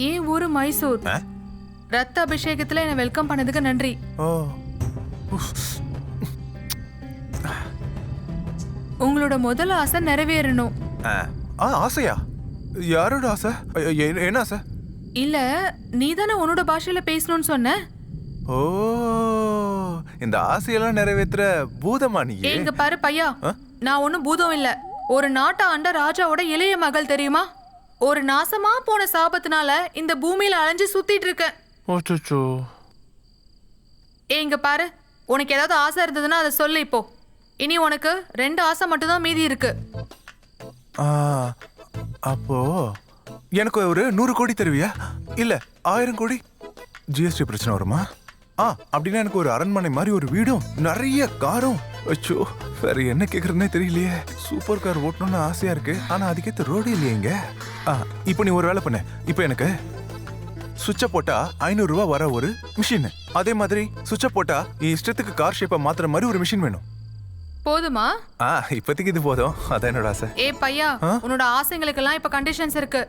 என் ஊரு மைசூர். ஆ? ரத்த அபிஷேகத்துல என்ன வெல்கம் பண்ணதுக்கு நன்றி. ஓ உங்களோட முதல் ஆசை நிறைவேறணும். ஆசையா? யாரோட ஆசை? என்ன ஆசை? இல்ல, நீதானே உன்னோட பாஷையில பேசணும்னு சொன்ன. ஓ இந்த ஆசையெல்லாம் நிறைவேற்றுற பூதமா நீ? இங்க பாரு பையா, நான் ஒன்னும் பூதம் இல்ல. ஒரு நாட்டை ஆண்ட ராஜாவோட இளைய மகள் தெரியுமா? ஒரு நாசமா போன சாபத்தினால இந்த பூமியில அலைஞ்சு சுத்திட்டு இருக்கேன். ஓச்சோ. இங்க பாரு, உனக்கு ஏதாவது ஆசை இருந்ததுன்னா அதை சொல்லு. இப்போ இனி உனக்கு 2 ஆசை மட்டும்தான் மீதி இருக்கு. அப்போ எனக்கு ஒரு 100 கோடி தருவியா? இல்ல 1000 கோடி? ஜிஎஸ்டி பிரச்சனை வருமா? அப்படின்னா எனக்கு ஒரு அரண்மனை மாதிரி ஒரு வீடும் நிறைய காரும். அச்சோ, வேற என்ன கேக்குறதுனே தெரியலையே. சூப்பர் கார் ஓட்டணும்னு ஆசையா இருக்கு, ஆனா அதுக்கேத்த ரோடு இல்லையேங்க. இப்போ நீ ஒரு வேலை பண்ண. இப்போ எனக்கு சுவிட்ச போட்டா 500 ரூபாய் வர ஒரு மிஷின், அதே மாதிரி சுவிட்ச போட்டா இஷ்டத்துக்கு கார் ஷேப்பை மாத்துற மாதிரி ஒரு மிஷின் வேணும். போதுமா? இப்போதைக்கு இது போதும். அதான் என்னோட ஆசை. பையா, உன்னோட ஆசைங்களுக்கெல்லாம் இப்ப கண்டிஷன்ஸ் இருக்கு.